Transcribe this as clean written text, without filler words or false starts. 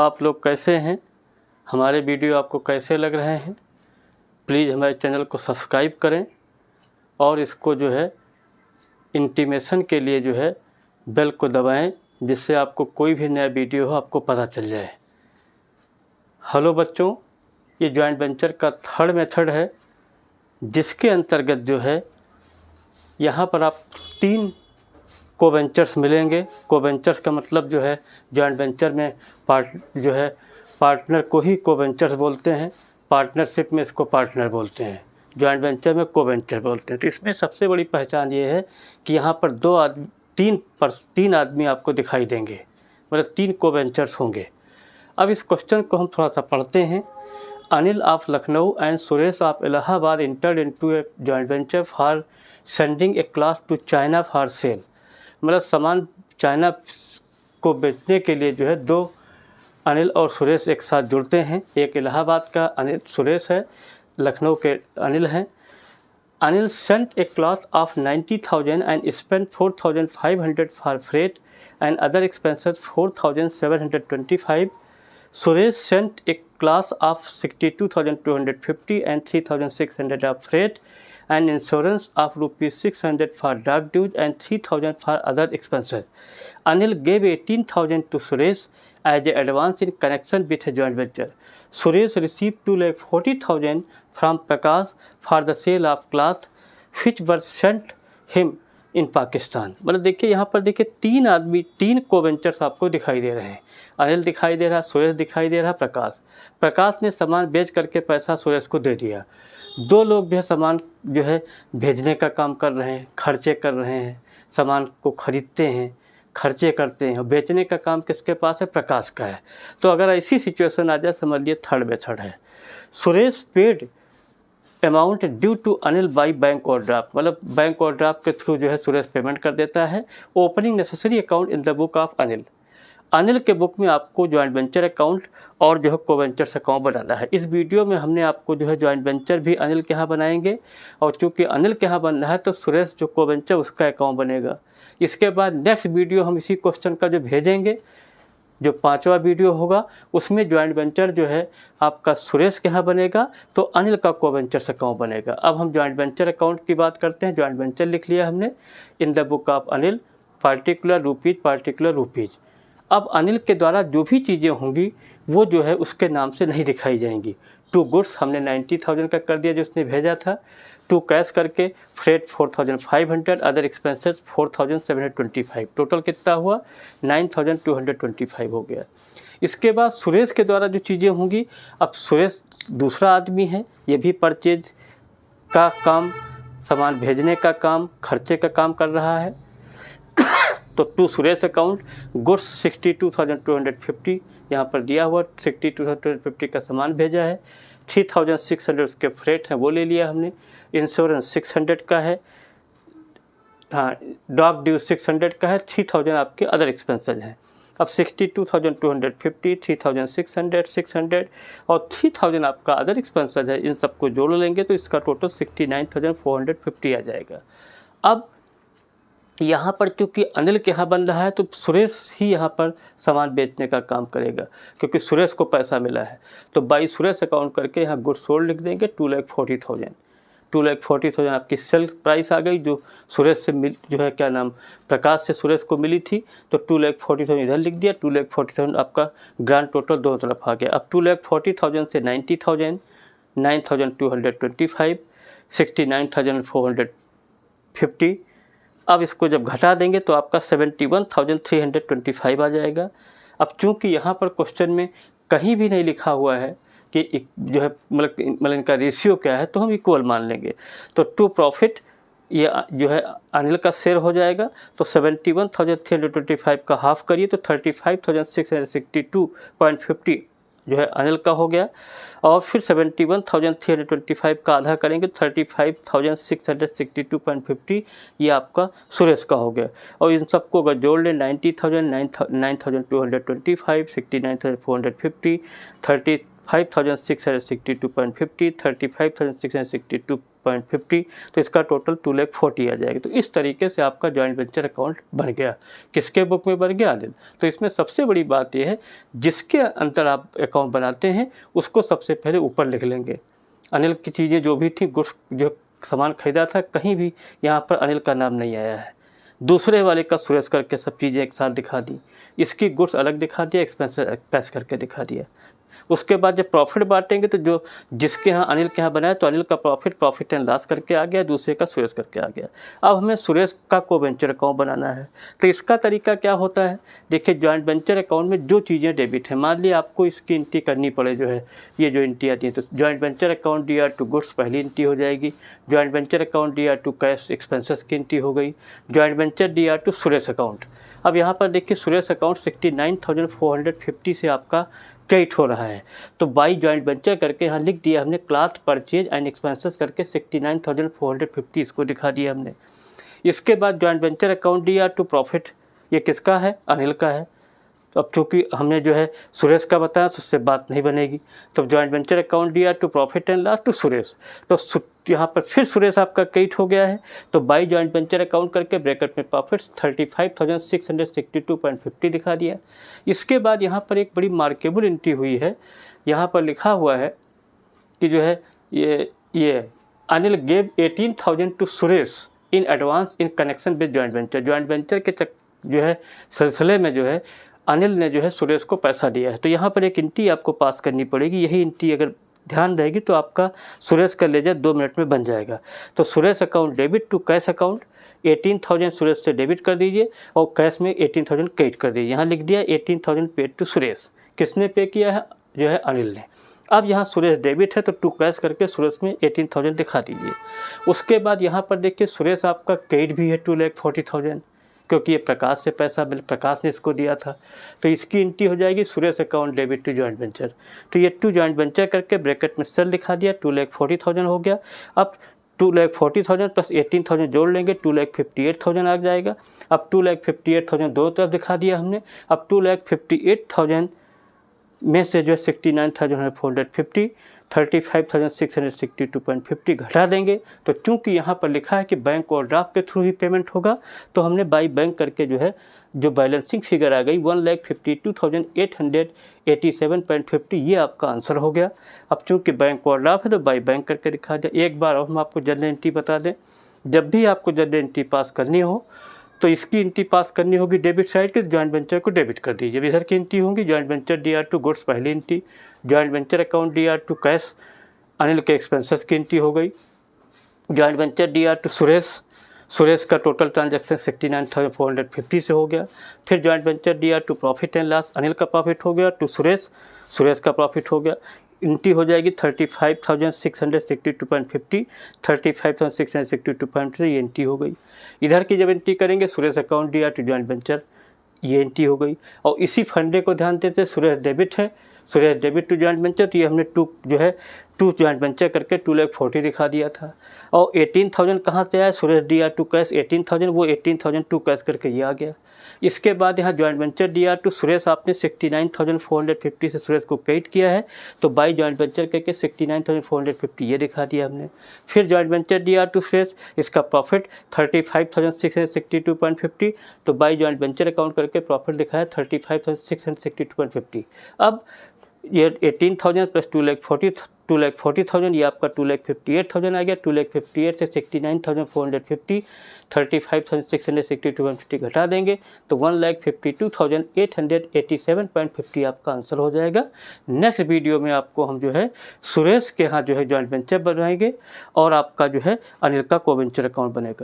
आप लोग कैसे हैं? हमारे वीडियो आपको कैसे लग रहे हैं? प्लीज़ हमारे चैनल को सब्सक्राइब करें और इसको जो है इंटीमेशन के लिए जो है बेल को दबाएं, जिससे आपको कोई भी नया वीडियो हो आपको पता चल जाए। हेलो बच्चों, ये जॉइंट वेंचर का थर्ड मेथड है, जिसके अंतर्गत जो है यहाँ पर आप 3 कोवेंचर्स मिलेंगे। कोवेंचर्स का मतलब जो है जॉइंट वेंचर में पार्टनर को ही कोवेंचर्स बोलते हैं, पार्टनरशिप में इसको पार्टनर बोलते हैं, जॉइंट वेंचर में कोवेंचर बोलते हैं। तो इसमें सबसे बड़ी पहचान ये है कि यहाँ पर 3 आदमी आपको दिखाई देंगे, मतलब 3 कोवेंचर्स होंगे। अब इस क्वेश्चन को हम थोड़ा सा पढ़ते हैं। Anil of Lucknow and Suresh of Allahabad entered into a joint venture for sending a cloth to China for sale. मतलब सामान चाइना को बेचने के लिए जो है 2 अनिल और सुरेश एक साथ जुड़ते हैं। एक इलाहाबाद का अनिल सुरेश है, लखनऊ के अनिल हैं। Anil sent a cloth of 90,000 and spent 4,500 for freight and other expenses 4,725। Suresh sent a cloth of 62,250 and 3,600 of freight and insurance of ₹600 for dog dues and 3,000 for other expenses. Anil gave 18,000 to Suresh as an advance in connection with a joint venture. Suresh received 2,40,000 from Prakash for the sale of cloth which were sent him in Pakistan. मतलब देखिए यहाँ पर देखिए 3 आदमी 3 coventures आपको दिखाई दे रहे हैं। अनिल दिखाई दे रहा, सुरेश दिखाई दे रहा, प्रकाश ने सामान बेच करके पैसा सुरेश को दे दिया। 2 लोग जो है सामान जो है भेजने का काम कर रहे हैं, खर्चे कर रहे हैं, सामान को खरीदते हैं, खर्चे करते हैं। बेचने का काम किसके पास है? प्रकाश का है। तो अगर ऐसी सिचुएशन आ जाए, समझ लिए थर्ड मेथड है। Suresh paid amount due to Anil by bank overdraft, मतलब बैंक ओवरड्राफ्ट के थ्रू जो है सुरेश पेमेंट कर देता है। Opening necessary account in the book of Anil. Anil के बुक में आपको जॉइंट वेंचर अकाउंट और जो है कोवेंचर्स अकाउंट बनाना है। इस वीडियो में हमने आपको जो है जॉइंट वेंचर भी अनिल के यहाँ बनाएंगे, और चूँकि अनिल के यहाँ बनना है तो सुरेश जो कोवेंचर उसका अकाउंट बनेगा। इसके बाद नेक्स्ट वीडियो हम इसी क्वेश्चन का जो भेजेंगे, जो 5वां वीडियो होगा, उसमें जॉइंट वेंचर जो है आपका सुरेश के यहाँ बनेगा तो अनिल का कोवेंचर्स अकाउंट बनेगा। अब हम जॉइंट वेंचर अकाउंट की बात करते हैं। जॉइंट वेंचर लिख लिया हमने, इन the book of Anil particular rupees. अब अनिल के द्वारा जो भी चीज़ें होंगी वो जो है उसके नाम से नहीं दिखाई जाएंगी। 2 गुड्स हमने 90,000 का कर दिया जो उसने भेजा था, 2 कैश करके, फ्रेट 4,500, अदर एक्सपेंसेस 4,725। टोटल कितना हुआ? 9,225 हो गया। इसके बाद सुरेश के द्वारा जो चीज़ें होंगी, अब सुरेश दूसरा आदमी है, ये भी परचेज का काम, सामान भेजने का काम, खर्चे का काम कर रहा है। तो टू सुरेश अकाउंट गुड्स 62,250 यहाँ पर दिया हुआ, 62,250 का सामान भेजा है। 3,600 उसके फ्रेट हैं, वो ले लिया हमने। इंश्योरेंस 600 का है, हाँ, डॉग ड्यू 600 का है। 3,000 आपके अदर एक्सपेंसेस हैं। अब 62,250, 3,600, 600 और 3,000 आपका अदर एक्सपेंसेस है। इन सबको जोड़ लेंगे तो इसका टोटल 69,450 आ जाएगा। अब यहाँ पर चूँकि अनिल के यहाँ बन रहा है तो सुरेश ही यहाँ पर सामान बेचने का काम करेगा, क्योंकि सुरेश को पैसा मिला है। तो बाई सुरेश अकाउंट करके यहाँ गुड सोल्ड लिख देंगे। 2,40,000 2,40,000 आपकी सेल प्राइस आ गई, जो सुरेश से जो है क्या नाम, प्रकाश से सुरेश को मिली थी। तो 2,40,000 इधर लिख दिया। 2,40,000 आपका ग्रांड टोटल दोनों तरफ आ गया। अब 2,40,000 से 90,000, 9,225, 69,450। अब इसको जब घटा देंगे तो आपका 71,325 आ जाएगा। अब चूंकि यहाँ पर क्वेश्चन में कहीं भी नहीं लिखा हुआ है कि जो है मतलब इनका रेशियो क्या है, तो हम इक्वल मान लेंगे। तो टू प्रॉफिट ये जो है अनिल का शेयर हो जाएगा। तो 71,325 का हाफ करिए तो 35,662.50 जो है अनिल का हो गया। और फिर 71,325 का आधा करेंगे 35,662.50 ये आपका सुरेश का हो गया। और इन सबको अगर जोड़ लें 90,000, 9,225, 69,450, 35,662.50, 35,662.50, तो इसका टोटल 2,40,000 आ जाएगा। तो इस तरीके से आपका जॉइंट वेंचर अकाउंट बन गया। किसके बुक में बन गया? अनिल। तो इसमें सबसे बड़ी बात यह है, जिसके अंदर आप अकाउंट बनाते हैं उसको सबसे पहले ऊपर लिख लेंगे। अनिल की चीज़ें जो भी थी, गुड्स जो सामान खरीदा था, कहीं भी यहाँ पर अनिल का नाम नहीं आया है। दूसरे वाले का सुरेश करके सब चीज़ें एक साथ दिखा दी, इसकी गुड्स अलग दिखा दिया, एक्सपेंस करके दिखा दिया। उसके बाद जब प्रॉफिट बांटेंगे तो जो जिसके यहाँ अनिल के यहाँ बनाया तो अनिल का प्रॉफिट एंड लॉस करके आ गया, दूसरे का सुरेश करके आ गया। अब हमें सुरेश का को वेंचर अकाउंट बनाना है, तो इसका तरीका क्या होता है? देखिए, जॉइंट वेंचर अकाउंट में जो चीज़ें डेबिट है, मान लिया आपको इसकी एंट्री करनी पड़े, जो है ये जो एंट्री आती है, तो joint venture account D R to goods पहली एंट्री हो जाएगी, joint venture account D R to cash expenses की एंट्री हो गई, joint venture D R to Suresh account. अब यहाँ पर देखिए, सुरेश अकाउंट 69,450 से आपका क्रेडिट हो रहा है, तो बाई जॉइंट वेंचर करके यहाँ लिख दिया हमने, क्लॉथ परचेज एंड एक्सपेंसेस करके 69,450 इसको दिखा दिया हमने। इसके बाद joint venture account D R to profit, ये किसका है? अनिल का है। तो अब चूँकि हमने जो है सुरेश का बताया तो उससे बात नहीं बनेगी, तो joint venture account D R to profit and loss to Suresh, तो यहाँ पर फिर सुरेश आपका क्रेडिट हो गया है, तो बाई जॉइंट वेंचर अकाउंट करके ब्रैकेट में प्रॉफिट 35,662.50 दिखा दिया। इसके बाद यहाँ पर एक बड़ी मार्केबल एंट्री हुई है, यहाँ पर लिखा हुआ है कि जो है ये Anil gave 18,000 to Suresh in advance in connection with joint venture. Joint venture के जो है सिलसिले में जो है अनिल ने जो है सुरेश को पैसा दिया है, तो यहाँ पर एक एंट्री आपको पास करनी पड़ेगी। यही एंट्री अगर ध्यान रहेगी तो आपका सुरेश का लेजर 2 मिनट में बन जाएगा। तो Suresh account debit to cash account, 18,000 Suresh से डेबिट कर दीजिए और कैश में 18,000 क्रेडिट कर दीजिए। यहाँ लिख दिया 18,000 पेड टू सुरेश। किसने पे किया है? जो है अनिल ने। अब यहाँ सुरेश डेबिट है तो टू कैश करके सुरेश में 18,000 दिखा दीजिए। उसके बाद यहाँ पर देखिए, सुरेश आपका क्रेडिट भी है 2,40,000, क्योंकि ये प्रकाश से पैसा प्रकाश ने इसको दिया था, तो इसकी एंट्री हो जाएगी Suresh account debit to joint venture. तो ये टू जॉइंट वेंचर करके ब्रैकेट में सेल दिखा दिया, 2,40,000 हो गया। अब 2,40,000 प्लस 18,000 जोड़ लेंगे, 2,58,000 आ जाएगा। अब 2,58,000 दो तरफ दिखा दिया हमने। अब 2,58,000 में से जो है 69,450, 35,662.50 घटा देंगे। तो चूंकि यहाँ पर लिखा है कि बैंक और ड्राफ्ट के थ्रू ही पेमेंट होगा, तो हमने बाई बैंक करके जो है जो बैलेंसिंग फिगर आ गई 1,52,887.50, ये आपका आंसर हो गया। अब चूंकि बैंक और ड्राफ्ट है तो बाई बैंक करके दिखा दिया। एक बार और हम आपको जनरल एंट्री बता दें, जब भी आपको जनरल एंट्री पास करनी हो तो इसकी एंट्री पास करनी होगी डेबिट साइड के, जॉइंट वेंचर को डेबिट कर दीजिए। इधर की एंट्री होंगी joint venture D R to goods पहली entry, joint venture account D R to cash Anil के एक्सपेंसेस की एंट्री हो गई, joint venture D R to Suresh का टोटल ट्रांजैक्शन 69,450 से हो गया। फिर joint venture D R to profit and loss, Anil का प्रॉफिट हो गया टू सुरेश का प्रॉफिट हो गया। एंट्री हो जाएगी 35,662.50, 35,662.50 ये एंट्री हो गई। इधर की जब एंट्री करेंगे Suresh account D R to joint venture, ये एंट्री हो गई। और इसी फंडे को ध्यान देते, सुरेश डेबिट है, Suresh debit to joint venture, तो ये हमने टू जॉइंट वेंचर करके 2,40,000 दिखा दिया था। और 18,000 कहाँ से आया? Suresh D R to cash 18,000, वो 18,000 टू कैश करके ये आ गया। इसके बाद यहाँ joint venture D R to Suresh आपने 69,450 से सुरेश को क्रेडिट किया है, तो बाई जॉइंट वेंचर करके 69,450 ये दिखा दिया हमने। फिर joint venture D R to Suresh, इसका प्रॉफिट 35,662.50, तो बाई जॉइंट वेंचर अकाउंट करके प्रॉफिट दिखाया 35,662.50। अब ये 18,000 प्लस 2,40,000 ये आपका 2,58,000 आ गया। 2,58,000 से 69,450, 35,662.50 घटा देंगे तो 1,52,887.50 आपका आंसर हो जाएगा। नेक्स्ट वीडियो में आपको हम जो है सुरेश के यहाँ जो है जॉइंट वेंचर बनाएंगे और आपका जो है अनिल का को वेंचर अकाउंट बनेगा।